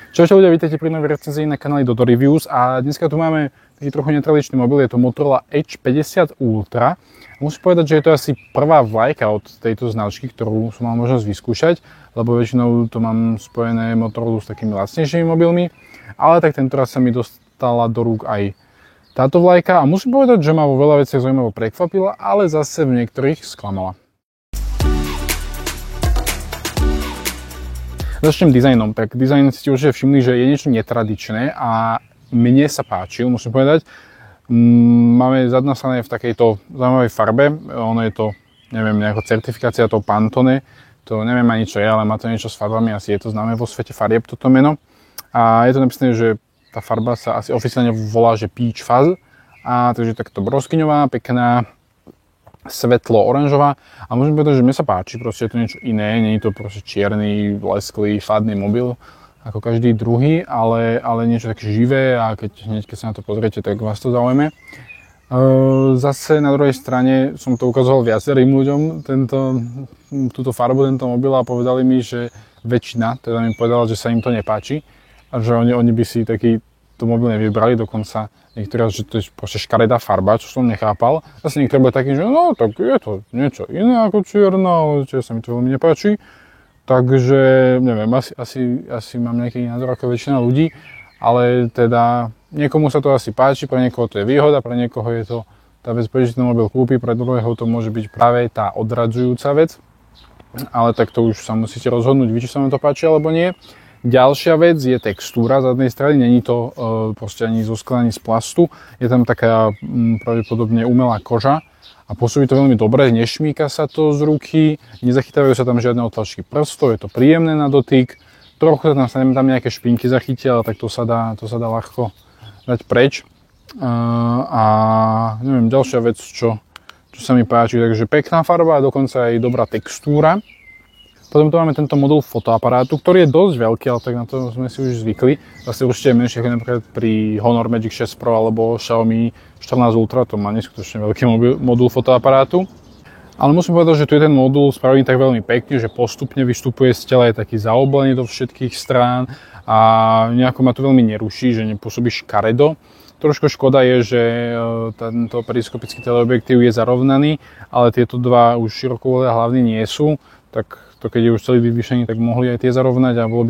Čaute ľudia, vítajte pri novej recenzii na kanáli Dodo Reviews a dneska tu máme taký trochu netradičný mobil, je to Motorola Edge 50 Ultra. Musím povedať, že je to asi prvá vlajka od tejto značky, ktorú som mal možnosť vyskúšať, lebo väčšinou to mám spojené Motorola s takými lacnejšími mobilmi, ale tak tentoraz sa mi dostala do rúk aj táto vlajka a musím povedať, že ma vo veľa veciach zaujímavo prekvapila, ale zase v niektorých sklamala. Začnem dizajnom. Tak dizajn ste určite všimli, že je niečo netradičné a mne sa páčil, musím povedať. Máme zadná strana v takejto zaujímavej farbe. Ono je to, neviem, nejaká certifikácia toho Pantone. To neviem ani čo je, ale má to niečo s farbami. Asi je to známe vo svete farieb toto meno. A je to napísané, že tá farba sa asi oficiálne volá, že Peach Fuzz. A takže takto broskyňová, pekná, svetlo oranžová a môžem povedať, že mne sa páči, proste je to niečo iné, nie je to proste čierny, lesklý, fádny mobil ako každý druhý, ale niečo také živé a hneď keď sa na to pozriete, tak vás to zaujme. Zase na druhej strane som to ukazoval viacerým ľuďom, túto farbu, tento mobil a povedali mi, že väčšina teda mi povedala, že sa im to nepáči a že oni by si to mobil nevybrali, dokonca niektorí, že to je proste škaredá farba, čo som nechápal. Zase niektorí boli takí, že no, tak je to niečo iné ako čierna, ale sa mi to veľmi nepáči. Takže, neviem, asi mám nejaký názor ako väčšina ľudí, ale teda niekomu sa to asi páči, pre niekoho to je výhoda, pre niekoho je to tá vec, prečo si ten mobil kúpi, pre druhého to môže byť práve tá odradzujúca vec. Ale tak to už sa musíte rozhodnúť, vy, či sa vám to páči alebo nie. Ďalšia vec je textúra zadnej strany, není to proste ani zo skla, ani z plastu. Je tam taká pravdepodobne umelá koža a pôsobí to veľmi dobre, nešmýka sa to z ruky, nezachytávajú sa tam žiadne otlačky prstov, je to príjemné na dotyk. Trochu sa tam nejaké špinky zachytia, ale tak to sa dá ľahko dať preč. A neviem, ďalšia vec, čo sa mi páči, takže pekná farba a dokonca aj dobrá textúra. Potom tu máme tento modul fotoaparátu, ktorý je dosť veľký, ale tak na to sme si už zvykli. Zase určite je menšie ako napríklad pri Honor Magic 6 Pro alebo Xiaomi 14 Ultra, to má neskutočne veľký modul fotoaparátu. Ale musím povedať, že tu je ten modul spravený tak veľmi pekne, že postupne vystupuje z tela, je taký zaoblený do všetkých strán a nejako ma to veľmi neruší, že nepôsobí škaredo. Trošku škoda je, že tento periskopický teleobjektív je zarovnaný, ale tieto dva už širokovolé hlavne nie sú, tak to keď je už celý vyvýšený, tak mohli aj tie zarovnať a bolo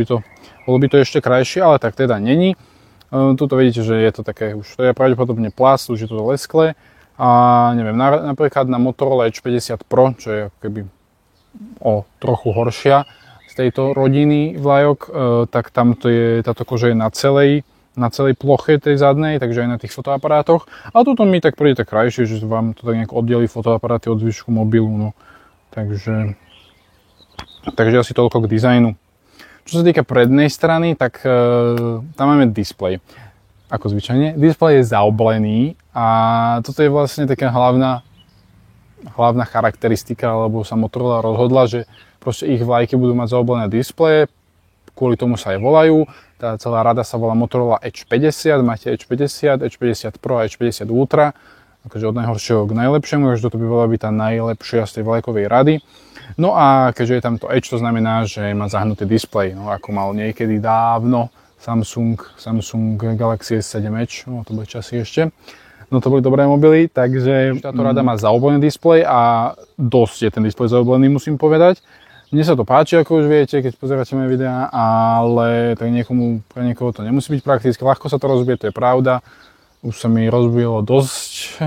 by to ešte krajšie, ale tak teda není. Tuto vidíte, že je to také, už to je pravdepodobne plast, už je to lesklé a neviem, napríklad na Motorola Edge 50 Pro, čo je ako keby o trochu horšia z tejto rodiny vlajok, tak tamto je, táto koža je na celej ploche tej zadnej, takže aj na tých fotoaparátoch. A tuto mi tak príde tak krajšie, že vám to tak nejak oddelí fotoaparáty od zvyšku mobilu, no. Takže asi toľko k dizajnu. Čo sa týka prednej strany, tak tam máme displej. Ako zvyčajne, displej je zaoblený a toto je vlastne taká hlavná charakteristika, lebo sa Motorola rozhodla, že proste ich vlajky budú mať zaoblené displeje, kvôli tomu sa aj volajú. Tá celá rada sa volá Motorola Edge 50, máte Edge 50, Edge 50 Pro a Edge 50 Ultra, akože od najhoršieho k najlepšiemu, takže toto by bola byť tá najlepšia z tej vlajkovej rady. No a keďže je tam to Edge, to znamená, že má zahnutý displej, no ako mal niekedy dávno Samsung Galaxy S7 Edge, no to boli časy ešte. No to boli dobré mobily, takže táto rada má zaoblený displej a dosť je ten displej zaoblený, musím povedať. Mne sa to páči, ako už viete, keď pozeráte moje videá, ale tak pre niekoho to nemusí byť praktické, ľahko sa to rozbije, to je pravda. Už sa mi rozbilo dosť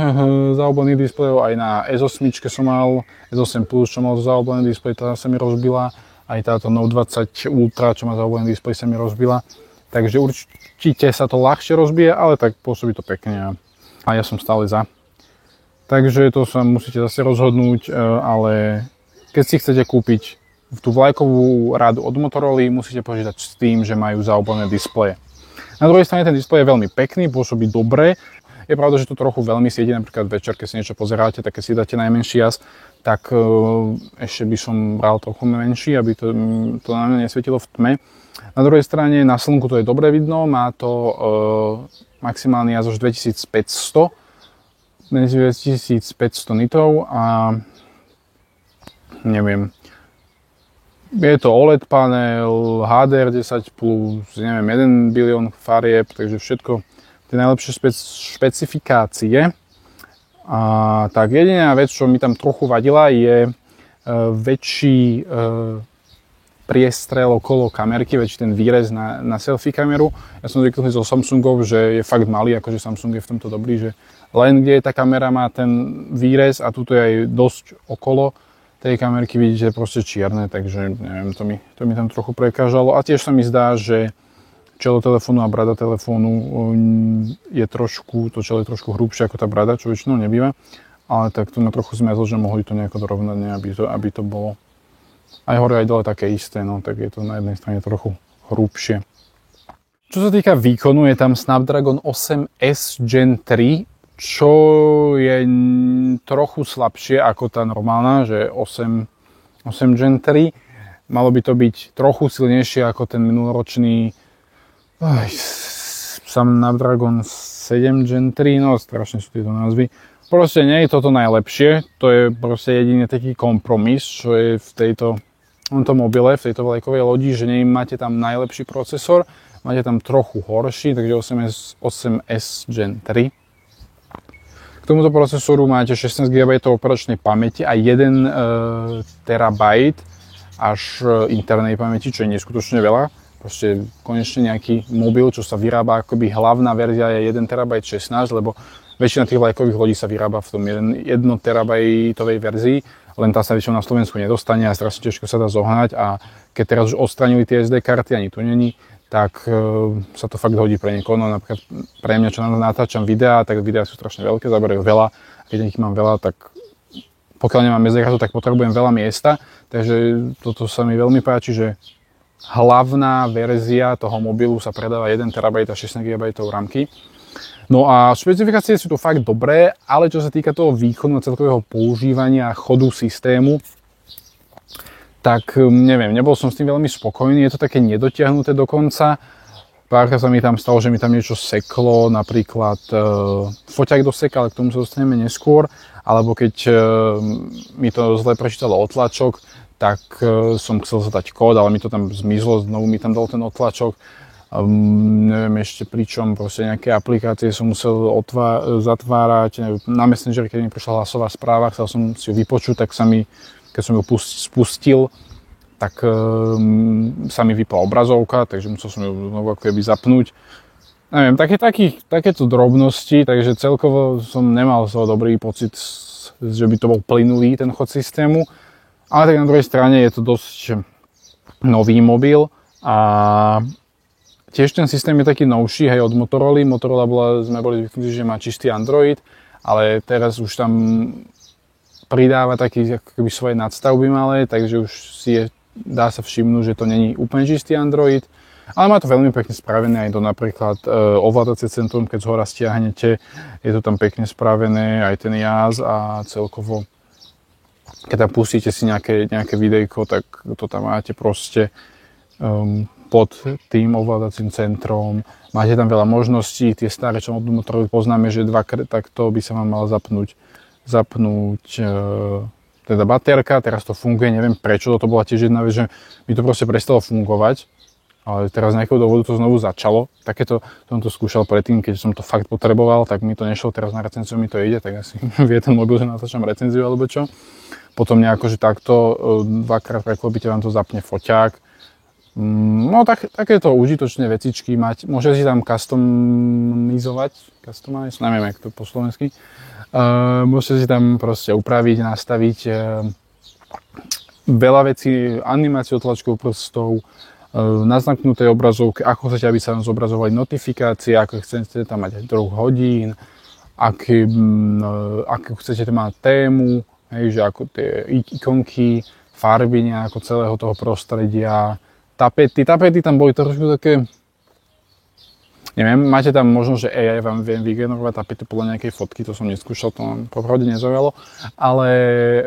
zaoblených displejov, aj na S8 som mal, S8 Plus, čo mal zaoblený displej, tá sa mi rozbila, aj táto Note 20 Ultra, čo má zaoblený displej, sa mi rozbila. Takže určite sa to ľahšie rozbije, ale tak pôsobí to pekne a ja som stále za. Takže to sa musíte zase rozhodnúť, ale keď si chcete kúpiť tú vlajkovú radu od Motorola, musíte počítať s tým, že majú zaoblené displeje. Na druhej strane ten displej je veľmi pekný, pôsobí dobre. Je pravda, že to trochu veľmi svieti, napríklad večer, keď si niečo pozeráte, tak keď si dáte najmenší jas, tak ešte by som bral trochu menší, aby to na mňa nesvietilo v tme. Na druhej strane na slnku to je dobre vidno, má to maximálny jas už 2500 nitrov a neviem, Je to OLED panel, HDR10+, neviem, 1 bilión farieb, takže všetko tie najlepšie špecifikácie. A tak jediná vec, čo mi tam trochu vadila, je väčší priestrel okolo kamerky, väčší ten výrez na selfie kameru. Ja som zvyknutý zo Samsungov, že je fakt malý, akože Samsung je v tomto dobrý, že len kde je tá kamera má ten výrez a tuto je aj dosť okolo tej kamerky, vidíte, proste čierne, takže neviem, to mi tam trochu prekážalo. A tiež sa mi zdá, že čelo telefónu a brada telefónu je trošku, to čelo je trošku hrubšie ako tá brada, čo väčšinou nebýva. Ale tak to ma trochu zmiazlo, že mohli to nejako dorovnať, aby to bolo aj hore, aj dole také isté, no tak je to na jednej strane trochu hrubšie. Čo sa týka výkonu, je tam Snapdragon 8S Gen 3, čo je trochu slabšie ako tá normálna, že 8 Gen 3. Malo by to byť trochu silnejšie ako ten minuloročný Snapdragon 7 Gen 3, no strašne sú tieto názvy. Proste nie je toto najlepšie, to je proste jediný taký kompromis, čo je v tomto mobile, v tejto vlajkovej lodi, že máte tam najlepší procesor, máte tam trochu horší, takže 8S Gen 3. K tomuto procesoru máte 16 GB operačnej pamäti a 1 TB až internej pamäti, čo je neskutočne veľa. Proste konečne nejaký mobil, čo sa vyrába, akoby hlavná verzia je 1 TB 16, lebo väčšina tých vlajkových lodí sa vyrába v tom 1 terabajtovej verzii, len tá sa väčšinou na Slovensku nedostane a strašne ťažko sa dá zohnať a keď teraz už odstranili tie SD karty, ani tu není, tak sa to fakt hodí pre niekoho. No, napríklad pre mňa, čo natáčam videá, tak videá sú strašne veľké, zaberajú veľa. Keď ich mám veľa, tak pokiaľ nemám SD kartu, tak potrebujem veľa miesta, takže toto sa mi veľmi páči, že hlavná verzia toho mobilu sa predáva 1 TB a 16 GB ramky. No a špecifikácie sú to fakt dobré, ale čo sa týka toho výkonu a celkového používania chodu systému, tak neviem, nebol som s tým veľmi spokojný, je to také nedotiahnuté dokonca. Párkrát sa mi tam stalo, že mi tam niečo seklo, napríklad foťák doseka, ale k tomu sa dostaneme neskôr, alebo keď mi to zle prečítalo otlačok, tak som chcel zadať kód, ale mi to tam zmizlo, znovu mi tam dal ten otlačok. Neviem ešte pričom, proste nejaké aplikácie som musel zatvárať. Na Messenger, keď mi prišla hlasová správa, chcel som si ju vypočuť, tak keď som ju spustil, tak sa mi vypla obrazovka, takže musel som ju znovu ako keby zapnúť. Neviem, takéto drobnosti, takže celkovo som nemal z toho dobrý pocit, že by to bol plynulý ten chod systému. Ale tak na druhej strane je to dosť nový mobil a tiež ten systém je taký novší, hej, od Motorola. Motorola sme boli zvyknutí, že má čistý Android, ale teraz už tam pridáva taký ako keby svoje nadstavby malé, takže už dá sa všimnúť, že to není úplne čistý Android. Ale má to veľmi pekne spravené, aj to napríklad ovládacie centrum, keď z hora stiahnete, je to tam pekne spravené, aj ten jáz a celkovo, keď tam pustíte si nejaké videjko, tak to tam máte proste pod tým ovládacím centrom. Máte tam veľa možností, tie staré, čo od Motorola poznáme, že dvakrát takto by sa vám mala zapnúť teda baterka, teraz to funguje, neviem prečo, to bola tiež jedna vec, že mi to proste prestalo fungovať, ale teraz z nejakého dôvodu to znovu začalo. Takéto som to skúšal predtým, keď som to fakt potreboval, tak mi to nešlo, teraz na recenziu mi to ide, tak asi vie ten mobil, že natáčam recenziu alebo čo. Potom nejako, že takto dvakrát preklopíte, vám to zapne foťák. No takéto užitočné vecičky mať, môžete si tam customize, neviem jak to po slovensky, môžete si tam proste upraviť, nastaviť veľa vecí, animáciu tlačkou prstov, naznačnuté obrazovky, ako chcete, aby sa vám zobrazovali notifikácie, ako chcete tam mať druh hodín, akú chcete tam mať tému, hej, že ako tie ikonky, farby nejako celého toho prostredia, tapety tam boli trošku také, neviem, máte tam možnosť, že AI vám viem vygenerovať tapety podľa nejakej fotky, to som neskúšal, to vám popravde nezaujalo, ale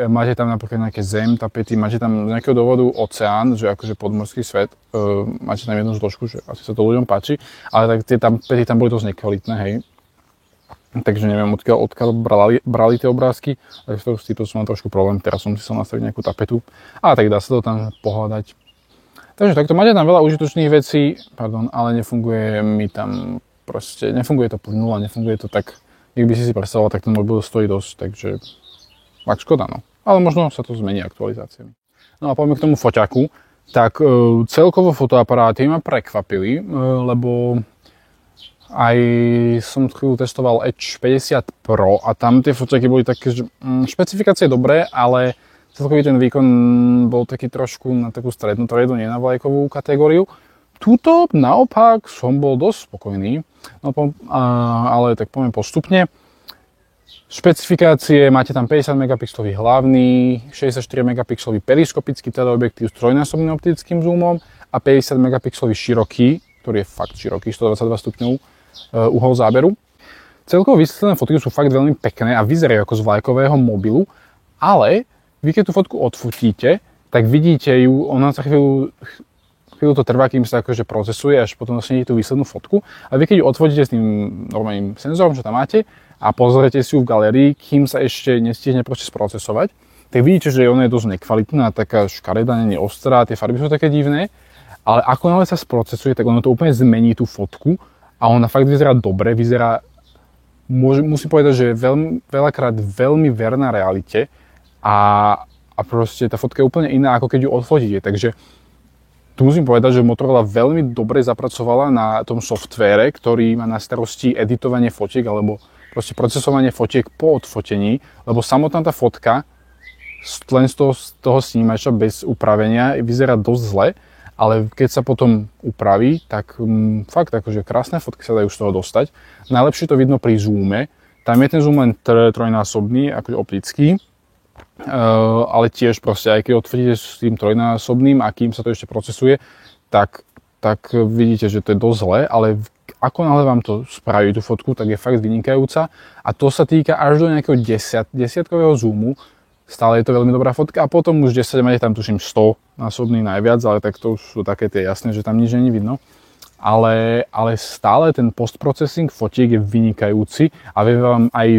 máte tam napríklad nejaké zem tapety, máte tam z nejakého dôvodu oceán, že akože podmorský svet, máte tam jednu zložku, že asi sa to ľuďom páči, ale tak tie tapety tam boli dosť nekvalitné, hej. Takže neviem, odkiaľ brali tie obrázky, ale s týmto som mal trošku problém, teraz som si chcel nastaviť nejakú tapetu, ale tak dá sa to tam pohľadať. Takže takto máte tam veľa užitočných vecí, ale nefunguje mi tam proste, nefunguje to plynule, nefunguje to tak, jak by si predstavoval, tak ten mobil stojí dosť, takže tak škoda, no. Ale možno sa to zmení aktualizáciami. No a poďme k tomu foťaku, tak celkovo fotoaparáty ma prekvapili, lebo aj som chvíľu testoval Edge 50 Pro a tam tie foťaky boli také, že špecifikácie dobré, ale celkový ten výkon bol taký trošku na takú strednú triedu, nie na vlajkovú kategóriu. Tuto naopak som bol dosť spokojný, no, ale tak poviem postupne. Špecifikácie, máte tam 50 megapixelový hlavný, 64 megapixelový periskopický teleobjektív s trojnásobným optickým zoomom a 50 megapixelový široký, ktorý je fakt široký, 122 stupňov uhol záberu. Celkovo vysvetlené fotky sú fakt veľmi pekné a vyzerajú ako z vlajkového mobilu, ale vy keď tú fotku odfotíte, tak vidíte ju, ona za chvíľu to trvá, kým sa akože procesuje, až potom dostanete tú výslednú fotku. A vy keď ju odfotíte s tým normálnym senzorom, čo tam máte, a pozriete si ju v galérii, kým sa ešte nestihne proste sprocesovať, tak vidíte, že ona je dosť nekvalitná, taká škaredá, nie ostrá, tie farby sú také divné, ale ako náhle sa sprocesuje, tak ono to úplne zmení tú fotku a ona fakt vyzerá dobre, musím povedať, že je veľakrát veľmi verná realite a proste tá fotka je úplne iná, ako keď ju odfotíte, takže tu musím povedať, že Motorola veľmi dobre zapracovala na tom softvére, ktorý má na starosti editovanie fotiek alebo proste procesovanie fotiek po odfotení, lebo samotná tá fotka len z toho snímača bez upravenia vyzerá dosť zle, ale keď sa potom upraví, tak fakt akože krásne fotky sa dajú z toho dostať. Najlepšie to vidno pri zoome, tam je ten zoom len trojnásobný, akože optický, ale tiež proste aj keď odfotíte s tým trojnásobným a kým sa to ešte procesuje, tak vidíte, že to je dosť zle, ale ako náhle vám to spraví tú fotku, tak je fakt vynikajúca a to sa týka až do nejakého desiatkového zoomu. Stále je to veľmi dobrá fotka a potom už 10 máte tam tuším 100 násobný najviac, ale tak to už sú také tie jasné, že tam nič není vidno. Ale stále ten postprocessing fotiek je vynikajúci a vie vám aj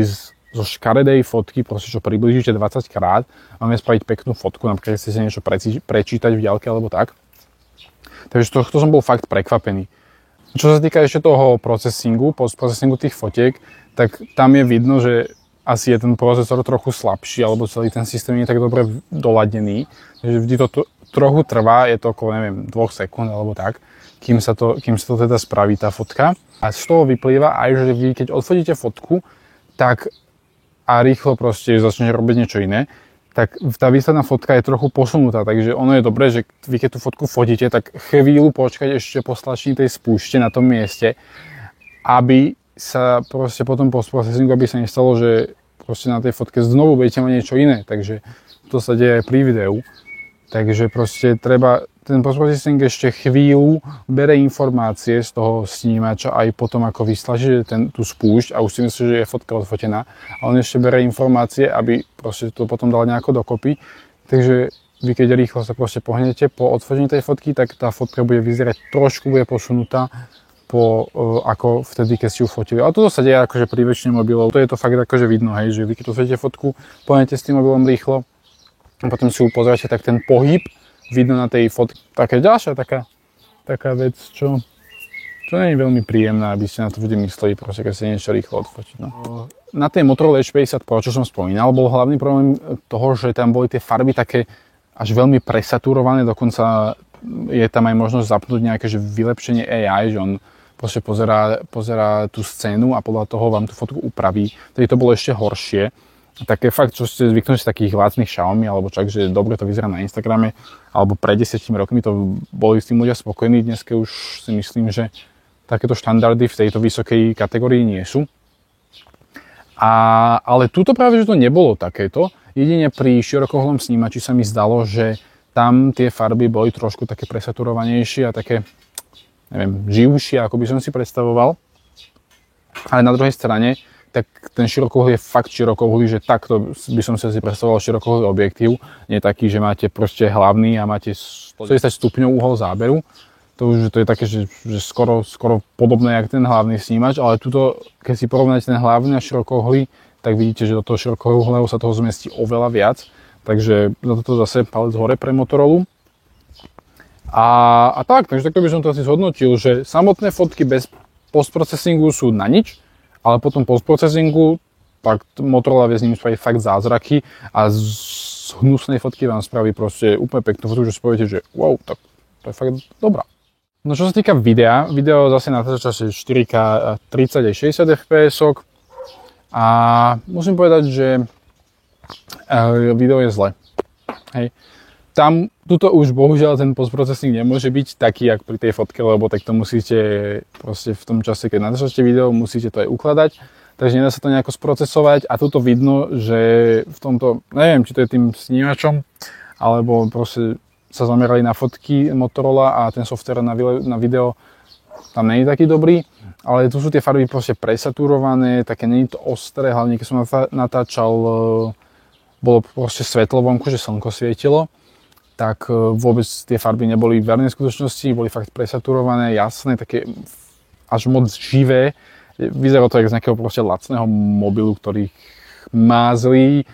zo škaredej fotky, proste čo priblížite 20 krát, vám vie spraviť peknú fotku, napríklad keď chcete niečo prečítať v diaľke alebo tak. Takže to som bol fakt prekvapený. Čo sa týka ešte toho postprocesingu tých fotiek, tak tam je vidno, že asi je ten procesor trochu slabší, alebo celý ten systém nie je tak dobre doladený. Takže vždy to trochu trvá, je to okolo, neviem, 2 sekúnd alebo tak, kým sa to teda spraví tá fotka. A z toho vyplýva aj, že vy keď odfotíte fotku, tak a rýchlo proste začnete robiť niečo iné, tak tá výsledná fotka je trochu posunutá, takže ono je dobré, že vy keď tú fotku fotíte, tak chvíľu počkať ešte po stlačení tej spúšte na tom mieste, aby sa proste potom postprocesingu, aby sa nestalo, že proste na tej fotke znovu budete mať niečo iné, takže to sa deje aj pri videu. Takže proste treba, ten postprocessing ešte chvíľu bere informácie z toho snímača aj potom ako vystlačíte tú spúšť a už si myslíte, že je fotka odfotená a on ešte bere informácie, aby proste to potom dal nejako dokopy. Takže vy keď rýchlo sa proste pohnete po odfotení tej fotky, tak tá fotka bude vyzerať trošku, bude posunutá ako vtedy, keď ste ju fotili. A toto sa deje akože pri väčšine mobilov. To je to fakt akože vidno, hej, že vy keď fotíte fotku, pohnete s tým mobilom rýchlo a potom si ju pozriete, tak ten pohyb vidno na tej fotke. Taká ďalšia taká vec, čo nie je veľmi príjemná, aby ste na to vždy mysleli, proste keď ste niečo rýchlo odfotiť. No. Na tej Motorola Edge 50 Pro, čo som spomínal, bol hlavný problém toho, že tam boli tie farby také až veľmi presaturované, dokonca je tam aj možnosť zapnúť nejaké že vylepšenie AI, že on proste pozerá tú scénu a podľa toho vám tú fotku upraví. Tedy to bolo ešte horšie. Také fakt, čo ste zvyknúť z takých lacných Xiaomi, alebo čak, že dobre to vyzerá na Instagrame, alebo pred 10 rokmi to boli s tým ľudia spokojní, dneska už si myslím, že takéto štandardy v tejto vysokej kategórii nie sú. Ale tuto práve, že to nebolo takéto. Jedine pri širokohľadom snímači sa mi zdalo, že tam tie farby boli trošku také presaturovanejšie a také, neviem, živšie, ako by som si predstavoval. Ale na druhej strane, tak ten širokohľad je fakt širokohľadý, že takto by som si predstavoval širokohľadý objektív. Nie taký, že máte proste hlavný a máte 110 stupňov uhol záberu. to je také, že skoro podobné jak ten hlavný snímač, ale tuto, keď si porovnáte ten hlavný a širokouhlý, tak vidíte, že do toho širokouhlého sa toho zmestí oveľa viac. Takže za toto zase palec hore pre Motorola. A tak, takže takto by som to asi zhodnotil, že samotné fotky bez postprocesingu sú na nič, ale potom postprocesingu, tak Motorola vie s nimi spraviť fakt zázraky a z hnusnej fotky vám spraví proste úplne peknú fotku, že si poviete, že wow, tak to je fakt dobrá. No čo sa týka videa, video zase natáča 4K 30 aj 60 fps a musím povedať, že video je zle. Hej. Tuto už bohužiaľ ten postprocesing nemôže byť taký, jak pri tej fotke, lebo tak to musíte proste v tom čase, keď natáčate video, musíte to aj ukladať. Takže nedá sa to nejako sprocesovať a tuto vidno, že v tomto, neviem, či to je tým snímačom, alebo proste sa zamerali na fotky Motorola a ten software na video tam nie je taký dobrý, ale tu sú tie farby proste presaturované, také nie je to ostré, hlavne keď som natáčal, bolo proste svetlo vonku, že slnko svietilo, tak vôbec tie farby neboli v vernej skutočnosti, boli fakt presaturované, jasné, také až moc živé. Vyzeralo to ako z nejakého proste lacného mobilu, ktorý má zlý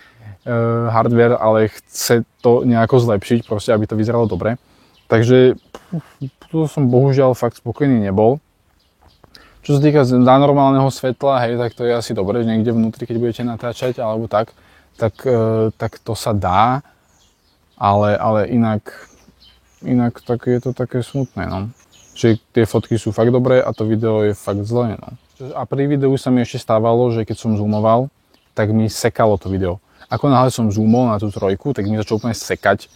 hardware, ale chce to nejako zlepšiť, proste, aby to vyzeralo dobre. Takže tu som bohužiaľ fakt spokojný nebol. Čo sa týka normálneho svetla, hej, tak to je asi dobre, že niekde vnútri, keď budete natáčať alebo tak to sa dá, ale inak tak je to také smutné, no. Že tie fotky sú fakt dobré a to video je fakt zlé, no. A pri videu sa mi ešte stávalo, že keď som zoomoval, tak mi sekalo to video. Ako náhle som zoomol na tú trojku, tak mi začalo úplne sekať.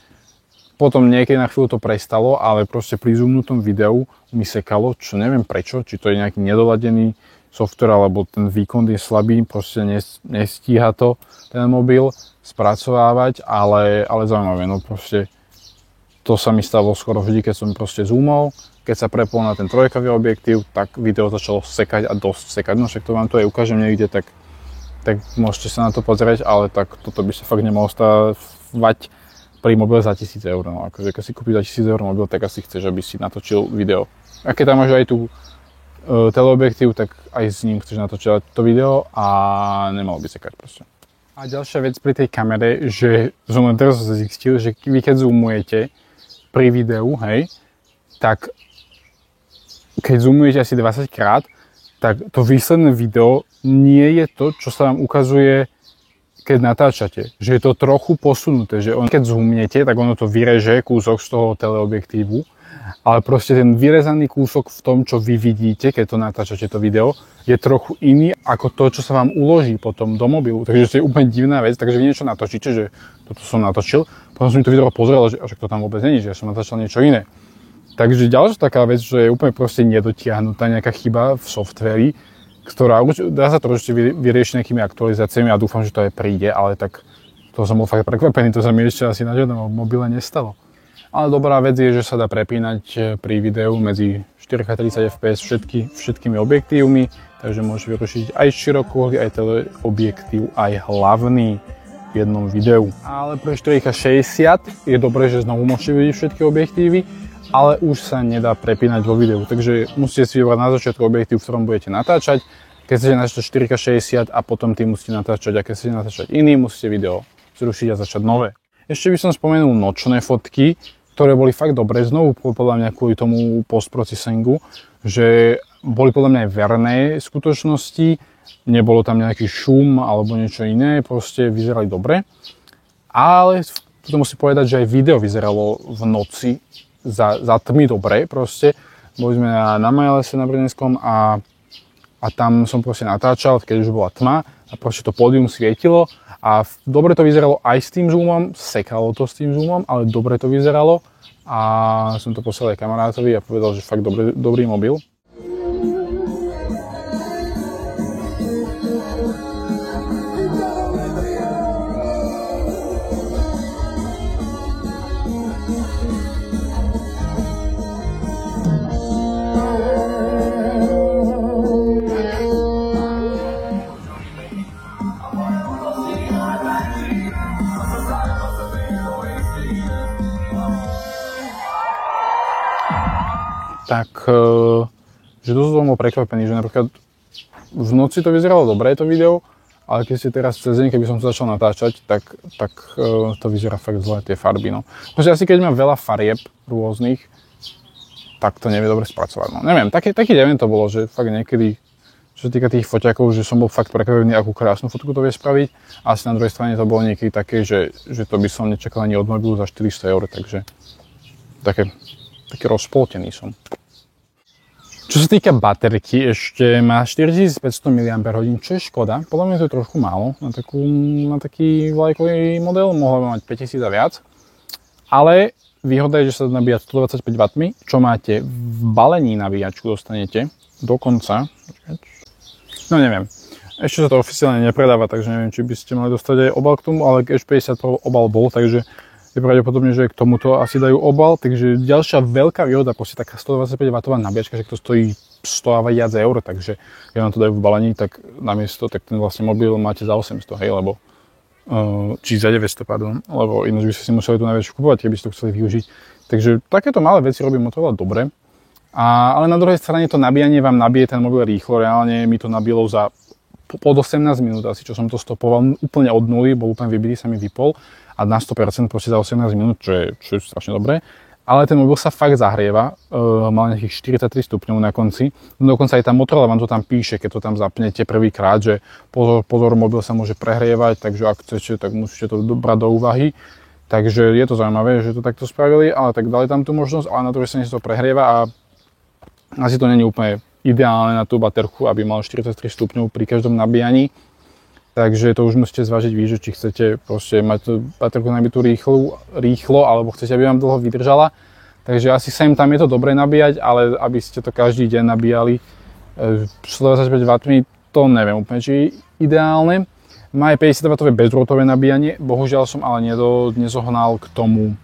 Potom niekedy na chvíľu to prestalo, ale proste pri zoomnutom videu mi sekalo, čo neviem prečo, či to je nejaký nedoladený software, alebo ten výkon je slabý, proste nestíha to ten mobil spracovávať, ale zaujímavé, no proste to sa mi stalo skoro vždy, keď som proste zoomol. Keď sa prepol na ten trojkový objektív, tak video začalo sekať a dosť sekať. No však to vám to aj ukážem niekde, tak môžete sa na to pozrieť, ale tak toto by sa fakt nemohlo stávať pri mobile za 1000 eur. No akože keď si kúpiš za 1000 eur mobil, tak asi chceš, aby si natočil video. A keď tam máš aj tú teleobjektív, tak aj s ním chceš natočiť to video a nemal by sekať proste. A ďalšia vec pri tej kamere, že som len teraz zistil, že vy keď zoomujete pri videu, hej, tak keď zoomujete asi 20 krát, tak to výsledné video nie je to, čo sa vám ukazuje, keď natáčate. Že je to trochu posunuté, že keď zoomnete, tak ono to vyreže kúsok z toho teleobjektívu, ale proste ten vyrezaný kúsok v tom, čo vy vidíte, keď to natáčate to video, je trochu iný ako to, čo sa vám uloží potom do mobilu. Takže to je úplne divná vec, takže vy niečo natočíte, že toto som natočil, potom som mi to video pozrel, že to tam vôbec není, že ja som natáčal niečo iné. Takže ďalšia taká vec, že je úplne proste nedotiahnutá nejaká chyba v softveri, ktorá dá sa to určite vyriešiť nejakými aktualizáciami a dúfam, že to aj príde, ale tak to som bol fakt prekvapený, to sa mi ešte asi na žiadnom mobile nestalo. Ale dobrá vec je, že sa dá prepínať pri videu medzi 4K 30 fps všetkými objektívmi, takže môžete vyrušiť aj širokouhlý, aj teleobjektív, aj hlavný v jednom videu. Ale pre 4K 60 je dobré, že znovu môžete vidieť všetky objektívy, ale už sa nedá prepínať vo videu, takže musíte si vybrať na začiatku objektív, v ktorom budete natáčať. Keď chcete natáčať 4K 60 a potom tým musíte natáčať, a keď chcete natáčať iný, musíte video zrušiť a začať nové. Ešte by som spomenul nočné fotky, ktoré boli fakt dobré, znovu podľa mňa kvôli tomu postprocesingu, že boli podľa mňa aj verné skutočnosti, nebolo tam nejaký šum alebo niečo iné, proste vyzerali dobre. Ale to musím povedať, že aj video vyzeralo v noci za tmy dobre proste. Boli sme na Majlese na Brnenskom a tam som proste natáčal, keď už bola tma a proste to pódium svietilo a dobre to vyzeralo aj s tým zoomom, sekalo to s tým zoomom, ale dobre to vyzeralo a som to poslal aj kamarátovi a povedal, že fakt dobrý mobil. tak že dosť som bol prekvapený, že napríklad v noci to vyzeralo dobre, to video, ale keď si teraz cez deň, keby som to začal natáčať, tak to vyzerá fakt zle, tie farby, no. Proste asi keď mám veľa farieb rôznych, tak to nevie dobre spracovať, no. Neviem, taký deň to bolo, že fakt niekedy, čo sa týka tých foťakov, že som bol fakt prekvapený, akú krásnu fotku to vie spraviť, a asi na druhej strane to bolo niekedy také, že to by som nečakal ani od mobilu za 400 €, takže taký rozpoltený som. Čo sa týka baterky, ešte má 4500 mAh, čo je škoda. Podľa mňa to je trošku málo na taký vlajkový model, mohla by mať 5000 a viac. Ale výhoda je, že sa nabíja 125 W, čo máte v balení nabíjačku, dostanete dokonca. No neviem, ešte sa to oficiálne nepredáva, takže neviem, či by ste mali dostať aj obal k tomu, ale Š50 Pro obal bol, takže je pravdepodobne, že k tomuto asi dajú obal, takže ďalšia veľká výhoda, proste taká 125 W nabíjačka, že to stojí 100 a viac eur, takže keď vám to dajú v balení, tak namiesto, tak ten vlastne mobil máte za 800, hej, lebo či za 900, pardon, lebo ináč by ste si museli tu najväčšiu kupovať, keby ste to chceli využiť. Takže takéto malé veci robí Motorola dobre, ale na druhej strane to nabíjanie vám nabije ten mobil rýchlo, reálne mi to nabilo za pod 18 minút asi, čo som to stopoval úplne od nuly, bol úplne vybitý, sa mi vypol. A na 100% proste za 18 minút, čo je strašne dobré. Ale ten mobil sa fakt zahrieva, mal nejakých 43 stupňov na konci. Dokonca aj tá Motorola vám to tam píše, keď to tam zapnete prvýkrát, že pozor, mobil sa môže prehrievať, takže ak chcete, tak musíte to brať do úvahy. Takže je to zaujímavé, že to takto spravili, ale tak dali tam tú možnosť, ale na druhej strane sa to prehrieva a asi to nie je úplne ideálne na tú baterku, aby mal 43 stupňov pri každom nabíjaní. Takže to už musíte zvážiť vy, že či chcete proste mať tú baterku nabitú rýchlo, alebo chcete, aby vám dlho vydržala. Takže asi sem tam je to dobré nabíjať, ale aby ste to každý deň nabíjali 125 W, to neviem úplne, či je ideálne. Má aj 50 W bezdrôtové nabíjanie, bohužiaľ som ale nezohnal k tomu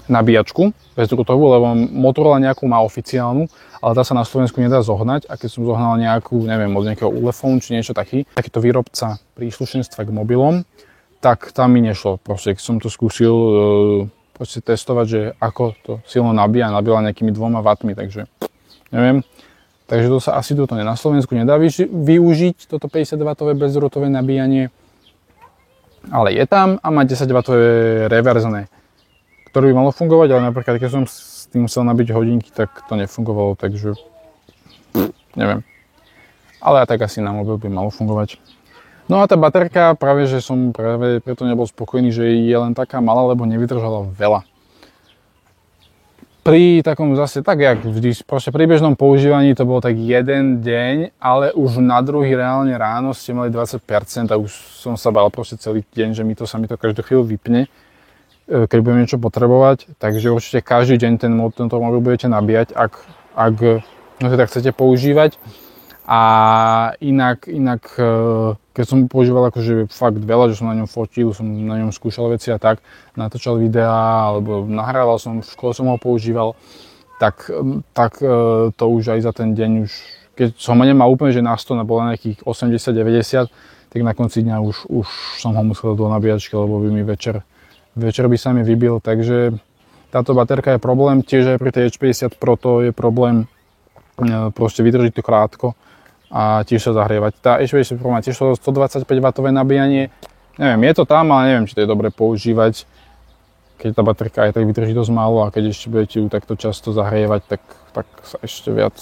nabíjačku bezdrôtovú, lebo Motorola nejakú má oficiálnu, ale tá sa na Slovensku nedá zohnať, a keď som zohnal nejakú, neviem, od nejakého Ulefone či niečo takýto výrobca príslušenstva k mobilom, tak tam mi nešlo. Proste, keď som to skúsil testovať, že ako to silno nabíja nejakými 2 W, takže neviem. Takže to sa asi toto na Slovensku nedá využiť, toto 50 W bezdrôtové nabíjanie, ale je tam a má 10 W reverzné, ktoré by malo fungovať, ale napríklad keď som s tým musel nabiť hodinky, tak to nefungovalo, takže neviem. Ale tak asi na mobil by malo fungovať. No a tá baterka, práve že som preto nebol spokojný, že je len taká malá, lebo nevydržala veľa. Pri takom zase, tak jak vždy, proste pri bežnom používaní to bolo tak jeden deň, ale už na druhý reálne ráno ste mali 20% a už som sa bál proste celý deň, že sa mi to každú chvíľu vypne, keď budem niečo potrebovať, takže určite každý deň tento mobil budete nabíjať, ak to tak chcete používať. A inak keď som používal akože fakt veľa, že som na ňom fotil, som na ňom skúšal veci a tak, natáčal videá, alebo nahrával som, v škole som ho používal, tak to už aj za ten deň, už keď som ho nemal úplne, že na 100, bolo na nejakých 80-90, tak na konci dňa už som ho musel do nabíjačky, lebo by mi večer by sa mi vybil, takže táto baterka je problém, tiež aj pri tej H50 Pro to je problém, proste vydrží to krátko a tiež sa zahrievať. Tá H50 Pro má tiež 125 W nabíjanie, neviem, je to tam, ale neviem, či to je dobre používať, keď tá baterka aj tak vydrží dosť málo a keď ešte budete ju takto často zahrievať, tak sa ešte viac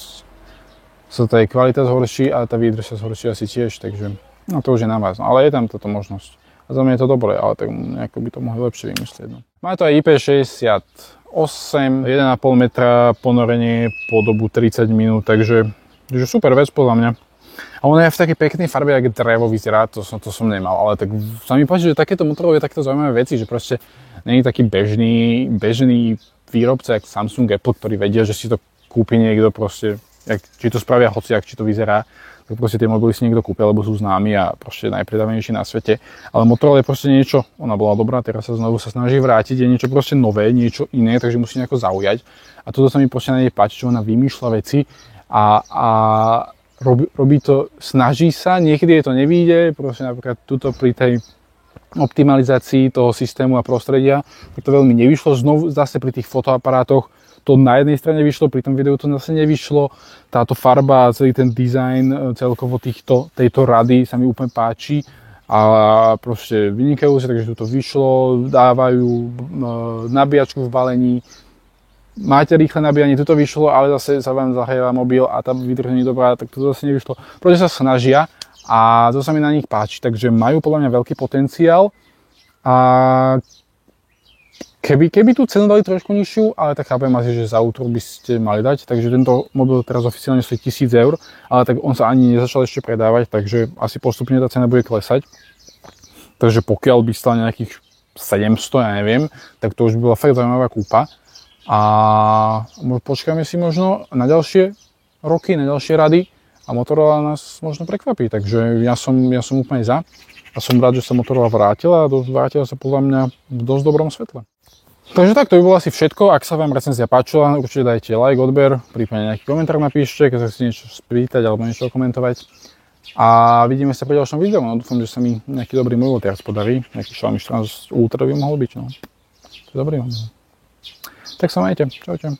sa tá kvalita zhorší a tá výdrž sa zhorší asi tiež, takže no to už je na vás, no, ale je tam táto možnosť. A za mňa je to dobré, ale tak nejako by to mohli lepšie vymyslieť. No. Má to aj IP68, 1,5 metra ponorenie po dobu 30 minút, takže super vec podľa mňa. A ono je v takej peknej farbe, jak drevo vyzerá, to som nemal, ale tak sa mi páči, že takéto Motorola je takto zaujímavé veci, že proste nie je taký bežný výrobca, jak Samsung, Apple, ktorí vedia, že si to kúpi niekto proste, či to spravia hociak, či to vyzerá, tak proste tie mobily si niekto kúpia, lebo sú známi a proste najpredávanejší na svete. Ale Motorola je proste niečo, ona bola dobrá, teraz sa znovu snaží vrátiť, je niečo proste nové, niečo iné, takže musí nejako zaujať. A toto sa mi proste na nej páči, že ona vymýšľa veci a robí to, snaží sa, niekedy je to nevyjde, proste napríklad tuto pri tej optimalizácii toho systému a prostredia, to veľmi nevyšlo, znovu zase pri tých fotoaparátoch to na jednej strane vyšlo, pri tom videu to zase nevyšlo. Táto farba a celý ten dizajn celkovo tejto rady sa mi úplne páči a proste vynikajúce, takže tu to vyšlo, dávajú nabíjačku v balení, máte rýchle nabíjanie, toto vyšlo, ale zase sa vám zahrieva mobil a tá výdrž nie je dobrá, tak to zase nevyšlo. Proste sa snažia a to sa mi na nich páči, takže majú podľa mňa veľký potenciál a keby tú cenu dali trošku nižšiu, ale tak chápem asi, že za útor by ste mali dať, takže tento mobil teraz oficiálne stojí 1000 eur, ale tak on sa ani nezačal ešte predávať, takže asi postupne tá cena bude klesať. Takže pokiaľ by stal nejakých 700, ja neviem, tak to už by bola fakt zaujímavá kúpa. A počkáme si možno na ďalšie roky, na ďalšie rady a Motorola nás možno prekvapí, takže ja som úplne za a som rád, že sa Motorola vrátila a vrátila sa podľa mňa v dosť dobrom svetle. Takže tak, to by bolo asi všetko. Ak sa vám recenzia páčila, určite dajte like, odber, prípadne nejaký komentár napíšte, keď sa chcete niečo spýtať alebo niečo komentovať. A vidíme sa pri ďalšom videu. No, dúfam, že sa mi nejaký dobrý mobil teraz podarí. Nejaký Xiaomi 14 Ultra by mohol byť. No. To je dobrý mobil. Tak sa majte. Čaute.